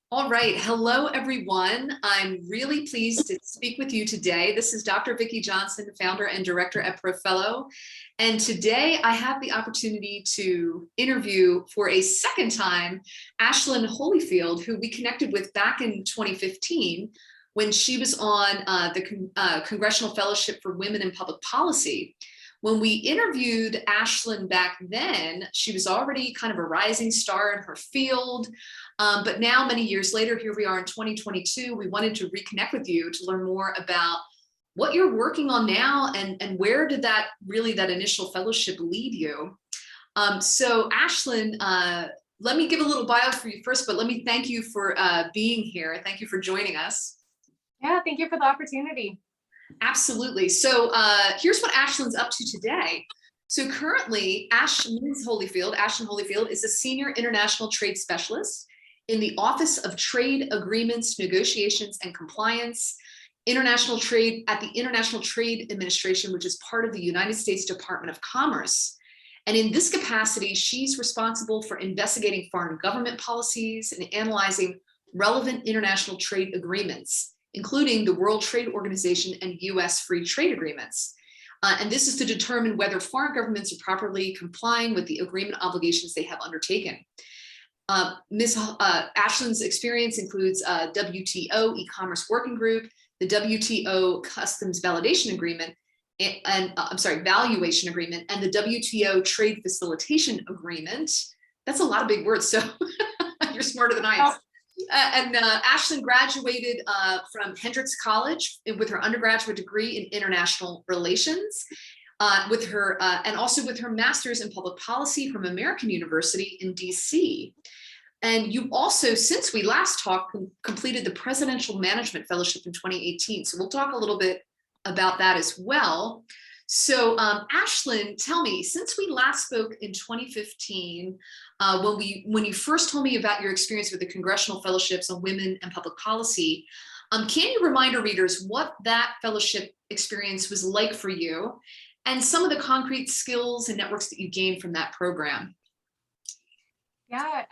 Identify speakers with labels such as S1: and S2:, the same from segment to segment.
S1: All right. Hello, everyone. I'm really pleased to speak with you today. This is Dr. Vicki Johnson, founder and director at ProFellow. And today I have the opportunity to interview for a second time Ashlyn Holeyfield, who we connected with back in 2015 when she was on the Congressional Fellowship for Women in Public Policy. When we interviewed Ashlyn back then, she was already kind of a rising star in her field. But now, many years later, here we are in 2022, we wanted to reconnect with you to learn more about what you're working on now and where did that initial fellowship lead you. So Ashlyn, let me give a little bio for you first, but let me thank you for being here. Thank you for joining us.
S2: Yeah, thank you for the opportunity.
S1: Absolutely. So here's what Ashlyn's up to today. So currently, Ashlyn Holeyfield is a senior international trade specialist in the Office of Trade Agreements, Negotiations, and Compliance, International Trade at the International Trade Administration, which is part of the United States Department of Commerce. And in this capacity, she's responsible for investigating foreign government policies and analyzing relevant international trade agreements, including the World Trade Organization and US free trade agreements. And this is to determine whether foreign governments are properly complying with the agreement obligations they have undertaken. Ms. Ashlyn's experience includes WTO e-commerce working group, the WTO customs validation agreement, valuation agreement, and the WTO trade facilitation agreement. That's a lot of big words, so you're smarter than I am. Ashlyn graduated from Hendrix College with her undergraduate degree in international relations, and also with her master's in public policy from American University in DC. And you also, since we last talked, completed the Presidential Management Fellowship in 2018. So we'll talk a little bit about that as well. So Ashlyn, tell me, since we last spoke in 2015, when you first told me about your experience with the Congressional Fellowships on Women and Public Policy, can you remind our readers what that fellowship experience was like for you and some of the concrete skills and networks that you gained from that program?
S2: Yeah,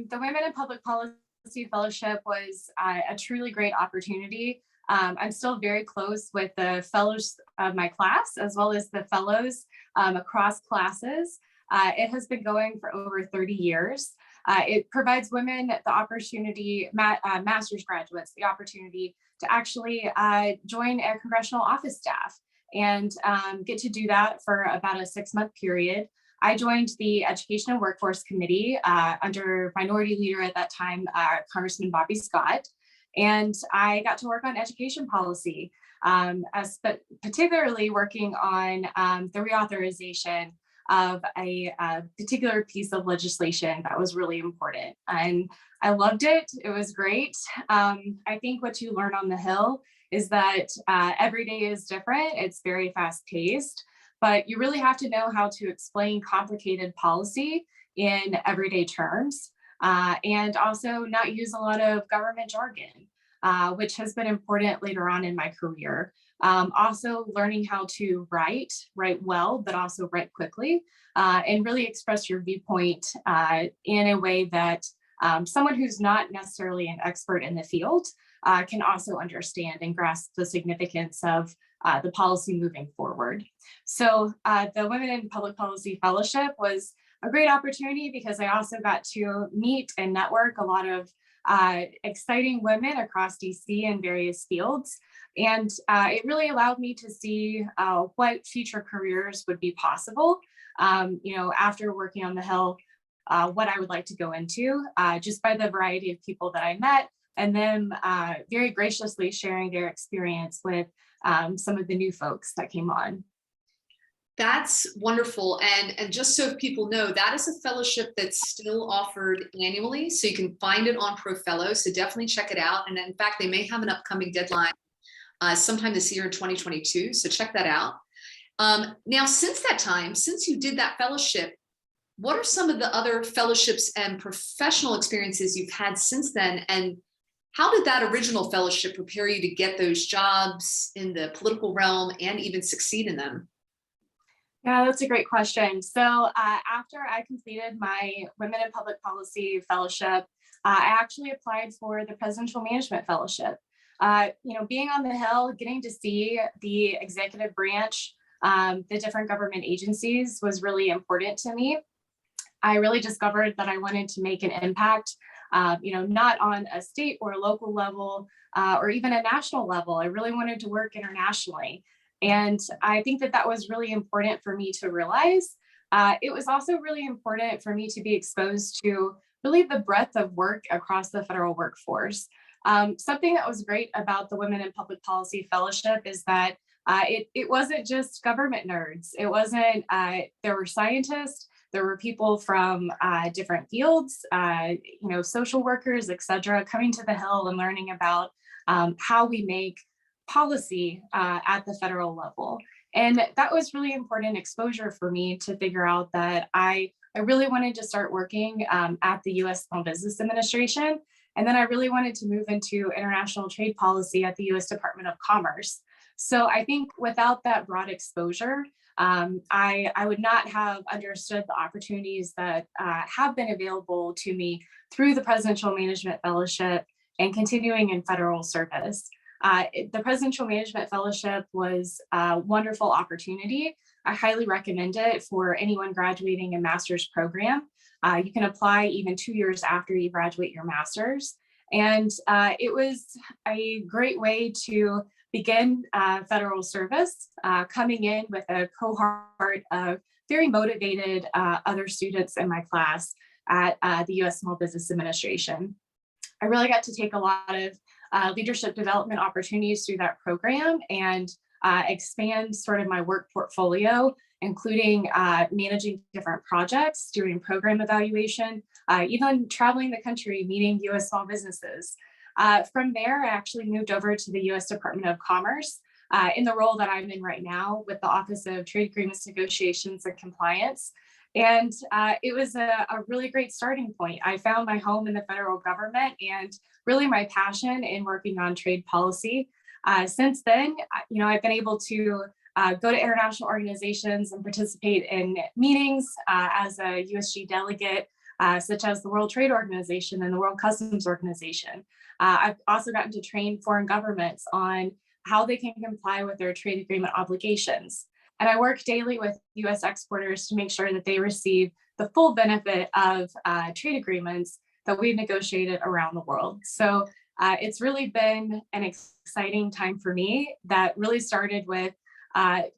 S2: the Women in Public Policy Fellowship was a truly great opportunity. I'm still very close with the fellows of my class, as well as the fellows across classes. It has been going for over 30 years. It provides women the opportunity, master's graduates, the opportunity to actually join a congressional office staff and get to do that for about a 6-month period. I joined the Education and Workforce Committee under Minority Leader at that time, Congressman Bobby Scott. And I got to work on education policy, particularly working on the reauthorization of a particular piece of legislation that was really important. And I loved it. It was great. I think what you learn on the Hill is that every day is different. It's very fast paced, but you really have to know how to explain complicated policy in everyday terms. And also not use a lot of government jargon, which has been important later on in my career. Also learning how to write well, but also write quickly, and really express your viewpoint in a way that someone who's not necessarily an expert in the field can also understand and grasp the significance of the policy moving forward. So the Women in Public Policy Fellowship was a great opportunity because I also got to meet and network a lot of exciting women across DC in various fields. And it really allowed me to see what future careers would be possible, after working on the Hill, what I would like to go into, just by the variety of people that I met, and then very graciously sharing their experience with some of the new folks that came on.
S1: That's wonderful. And just so people know, that is a fellowship that's still offered annually. So you can find it on ProFellow. So definitely check it out. And in fact, they may have an upcoming deadline sometime this year in 2022. So check that out. Now, since that time, since you did that fellowship, what are some of the other fellowships and professional experiences you've had since then? And how did that original fellowship prepare you to get those jobs in the political realm and even succeed in them?
S2: Yeah, that's a great question. So after I completed my Women in Public Policy Fellowship, I actually applied for the Presidential Management Fellowship. Being on the Hill, getting to see the executive branch, the different government agencies was really important to me. I really discovered that I wanted to make an impact, not on a state or a local level, or even a national level. I really wanted to work internationally. And I think that that was really important for me to realize. It was also really important for me to be exposed to really the breadth of work across the federal workforce. Something that was great about the Women in Public Policy Fellowship is that it wasn't just government nerds. It wasn't, there were scientists, there were people from different fields, social workers, et cetera, coming to the Hill and learning about how we make policy at the federal level. And that was really important exposure for me to figure out that I really wanted to start working at the US Small Business Administration. And then I really wanted to move into international trade policy at the US Department of Commerce. So I think without that broad exposure, I would not have understood the opportunities that have been available to me through the Presidential Management Fellowship and continuing in federal service. The Presidential Management Fellowship was a wonderful opportunity. I highly recommend it for anyone graduating a master's program. You can apply even 2 years after you graduate your master's. And it was a great way to begin federal service, coming in with a cohort of very motivated other students in my class at the US Small Business Administration. I really got to take a lot of leadership development opportunities through that program and expand sort of my work portfolio, including managing different projects, doing program evaluation, even traveling the country, meeting US small businesses. From there, I actually moved over to the US Department of Commerce in the role that I'm in right now with the Office of Trade Agreements, Negotiations, and Compliance. And it was a really great starting point. I found my home in the federal government and really my passion in working on trade policy. Since then, I've been able to go to international organizations and participate in meetings as a USG delegate, such as the World Trade Organization and the World Customs Organization. I've also gotten to train foreign governments on how they can comply with their trade agreement obligations. And I work daily with US exporters to make sure that they receive the full benefit of trade agreements that we've negotiated around the world. So it's really been an exciting time for me that really started with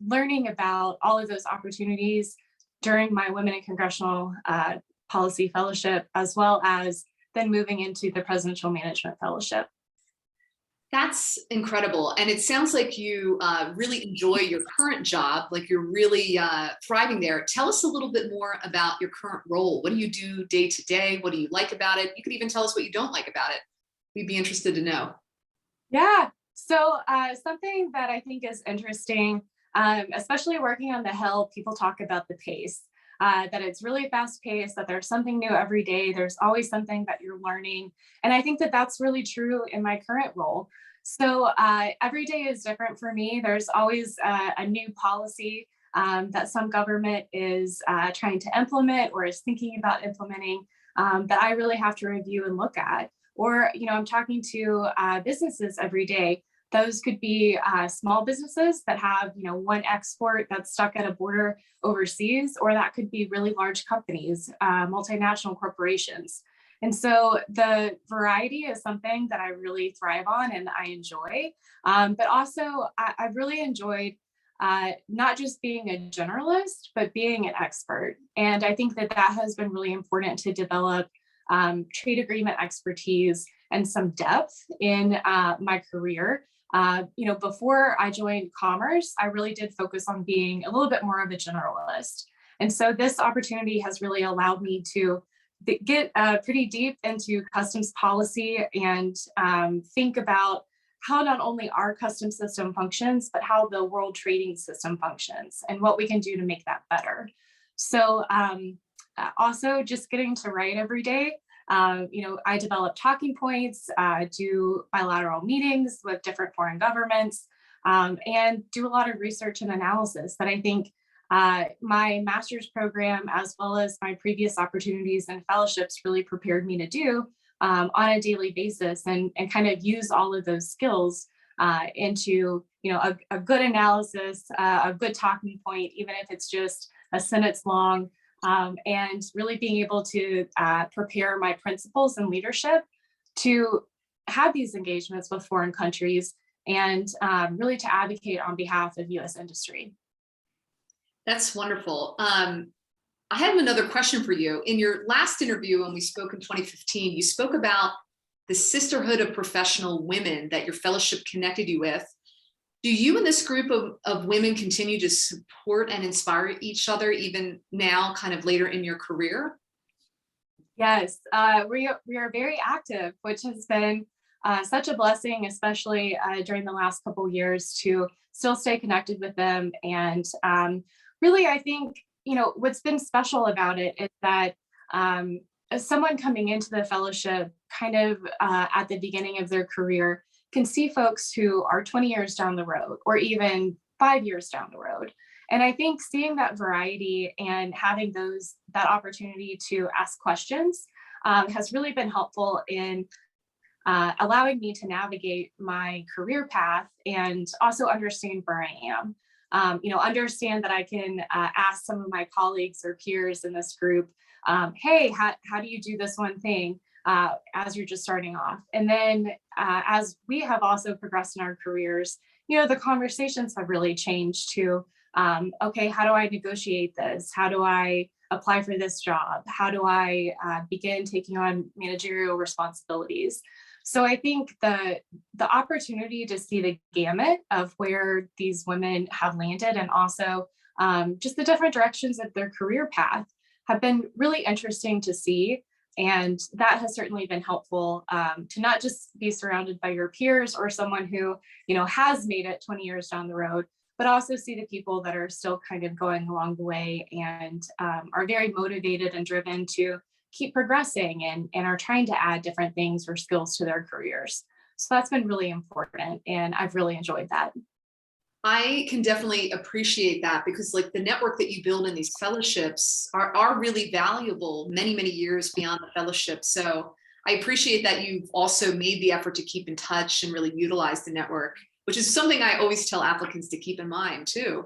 S2: learning about all of those opportunities during my Women in Congressional Policy Fellowship, as well as then moving into the Presidential Management Fellowship.
S1: That's incredible. And it sounds like you really enjoy your current job, like you're really thriving there. Tell us a little bit more about your current role. What do you do day to day? What do you like about it? You could even tell us what you don't like about it. We'd be interested to know.
S2: Yeah. So something that I think is interesting, especially working on the Hill, people talk about the pace. That it's really fast paced, that there's something new every day. There's always something that you're learning. And I think that that's really true in my current role. So every day is different for me. There's always a new policy that some government is trying to implement or is thinking about implementing that I really have to review and look at. Or, I'm talking to businesses every day. Those could be small businesses that have, one export that's stuck at a border overseas, or that could be really large companies, multinational corporations. And so the variety is something that I really thrive on and I enjoy. But also, I've really enjoyed not just being a generalist, but being an expert. And I think that that has been really important to develop trade agreement expertise and some depth in my career. Before I joined commerce, I really did focus on being a little bit more of a generalist. And so this opportunity has really allowed me to get pretty deep into customs policy and think about how not only our customs system functions, but how the world trading system functions and what we can do to make that better. So also just getting to write every day. I develop talking points, do bilateral meetings with different foreign governments, and do a lot of research and analysis that I think my master's program, as well as my previous opportunities and fellowships, really prepared me to do on a daily basis, and kind of use all of those skills into, a good analysis, a good talking point, even if it's just a sentence long, and really being able to prepare my principals and leadership to have these engagements with foreign countries, and really to advocate on behalf of U.S. industry.
S1: That's wonderful. I have another question for you. In your last interview, when we spoke in 2015, you spoke about the sisterhood of professional women that your fellowship connected you with. Do you and this group of women continue to support and inspire each other even now, kind of later in your career?
S2: Yes, we are very active, which has been such a blessing, especially during the last couple of years, to still stay connected with them. And really, I think, what's been special about it is that as someone coming into the fellowship kind of at the beginning of their career can see folks who are 20 years down the road, or even 5 years down the road. And I think seeing that variety and having that opportunity to ask questions has really been helpful in allowing me to navigate my career path, and also understand where I am. Understand that I can ask some of my colleagues or peers in this group, hey, how do you do this one thing as you're just starting off? And then as we have also progressed in our careers, the conversations have really changed to, okay, how do I negotiate this? How do I apply for this job? How do I begin taking on managerial responsibilities? So I think the opportunity to see the gamut of where these women have landed, and also just the different directions of their career path, have been really interesting to see. And that has certainly been helpful to not just be surrounded by your peers or someone who, has made it 20 years down the road, but also see the people that are still kind of going along the way, and are very motivated and driven to keep progressing, and are trying to add different things or skills to their careers. So that's been really important, and I've really enjoyed that.
S1: I can definitely appreciate that, because like the network that you build in these fellowships are really valuable many, many years beyond the fellowship. So I appreciate that you've also made the effort to keep in touch and really utilize the network, which is something I always tell applicants to keep in mind too.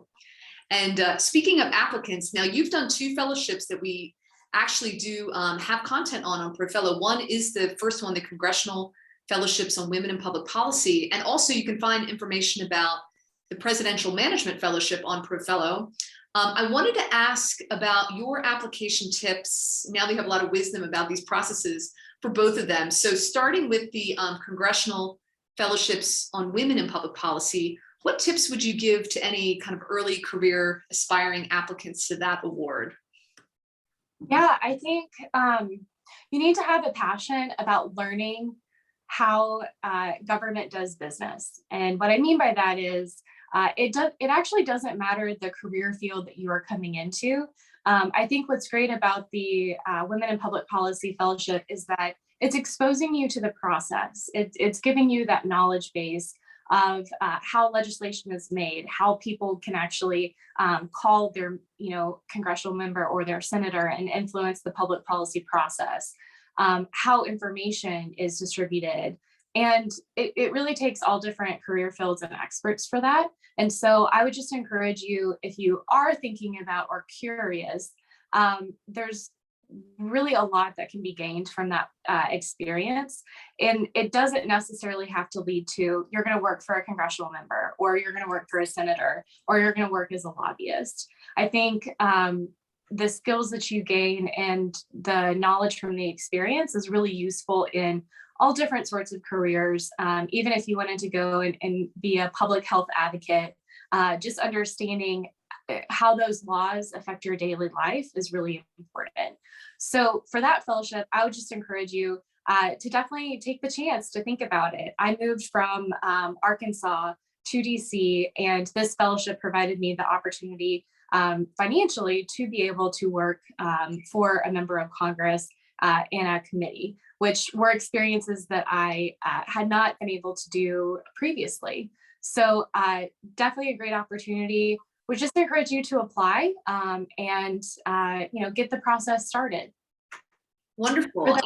S1: And speaking of applicants, now you've done 2 fellowships that we actually do have content on ProFellow. One is the first one, the Congressional Fellowships on Women in Public Policy. And also you can find information about the Presidential Management Fellowship on ProFellow. I wanted to ask about your application tips. Now that you have a lot of wisdom about these processes for both of them. So starting with the Congressional Fellowships on Women in Public Policy, what tips would you give to any kind of early career aspiring applicants to that award?
S2: Yeah, I think you need to have a passion about learning how government does business. And what I mean by that is it actually doesn't matter the career field that you are coming into. I think what's great about the Women in Public Policy Fellowship is that it's exposing you to the process. It's giving you that knowledge base of how legislation is made, how people can actually call their congressional member or their senator and influence the public policy process, how information is distributed. And it really takes all different career fields and experts for that. And so I would just encourage you, if you are thinking about or curious, there's really a lot that can be gained from that experience. And it doesn't necessarily have to lead to you're going to work for a congressional member, or you're going to work for a senator, or you're going to work as a lobbyist. I think the skills that you gain and the knowledge from the experience is really useful in all different sorts of careers. Even if you wanted to go and be a public health advocate, just understanding how those laws affect your daily life is really important. So for that fellowship, I would just encourage you to definitely take the chance to think about it. I moved from Arkansas to DC, and this fellowship provided me the opportunity financially to be able to work for a member of Congress in a committee, which were experiences that I had not been able to do previously. So definitely a great opportunity. Would just encourage you to apply and get the process started.
S1: Wonderful.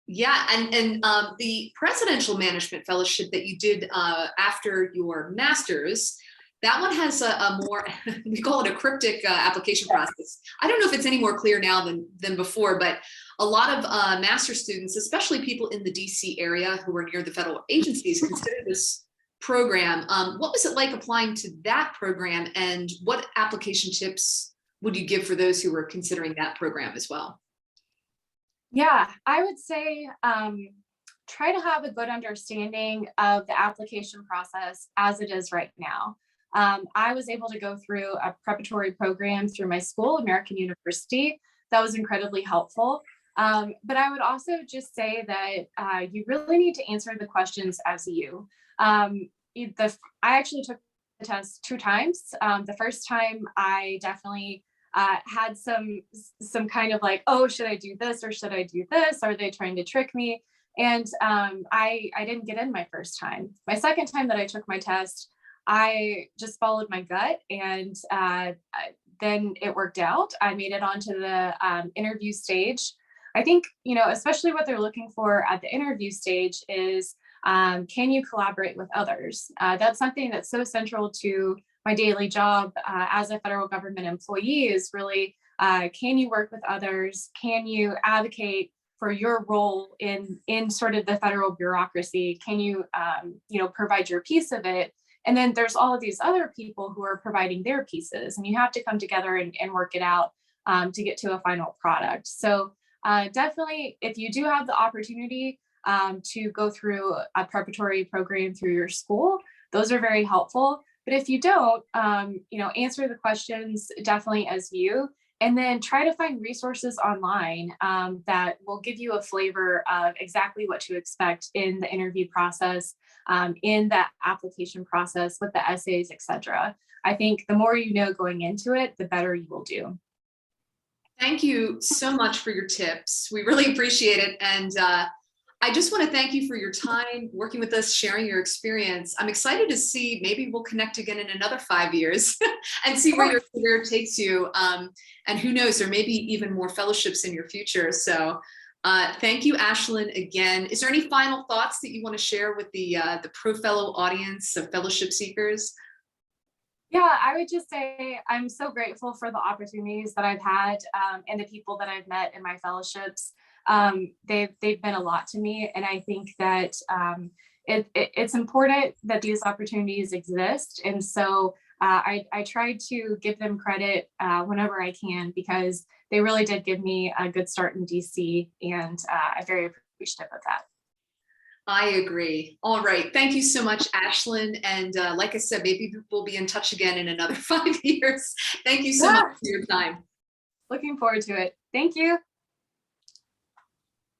S1: Yeah, and the Presidential Management Fellowship that you did after your master's, that one has a more, we call it a cryptic application process. I don't know if it's any more clear now than before, but a lot of master students, especially people in the DC area who are near the federal agencies, consider this program. What was it like applying to that program, and what application tips would you give for those who were considering that program as well?
S2: Yeah, I would say try to have a good understanding of the application process as it is right now. I was able to go through a preparatory program through my school, American University. That was incredibly helpful. But I would also just say that you really need to answer the questions as you. I actually took the test 2 times. The first time I definitely had some kind of like, oh, should I do this or should I do this? Are they trying to trick me? And I didn't get in my first time. My second time that I took my test, I just followed my gut, and then it worked out. I made it onto the interview stage. I think, especially what they're looking for at the interview stage is, can you collaborate with others? That's something that's so central to my daily job as a federal government employee, is really, can you work with others? Can you advocate for your role in sort of the federal bureaucracy? Can you, provide your piece of it? And then there's all of these other people who are providing their pieces, and you have to come together and work it out to get to a final product. So definitely, if you do have the opportunity to go through a preparatory program through your school, those are very helpful. But if you don't, answer the questions definitely as you, and then try to find resources online that will give you a flavor of exactly what to expect in the interview process, in the application process with the essays, etc. I think the more you know going into it, the better you will do.
S1: Thank you so much for your tips. We really appreciate it. And I just want to thank you for your time working with us, sharing your experience. I'm excited to see, maybe we'll connect again in another 5 years and see where your career takes you. And who knows, there may be even more fellowships in your future. So thank you, Ashlyn, again. Is there any final thoughts that you want to share with the ProFellow audience of fellowship seekers?
S2: Yeah, I would just say I'm so grateful for the opportunities that I've had and the people that I've met in my fellowships. They've been a lot to me, and I think that it's important that these opportunities exist. And so I try to give them credit whenever I can, because they really did give me a good start in DC, and I'm very appreciative of that.
S1: I agree. All right. Thank you so much, Ashlyn. And like I said, maybe we'll be in touch again in another 5 years. Thank you so much for your time.
S2: Looking forward to it. Thank you.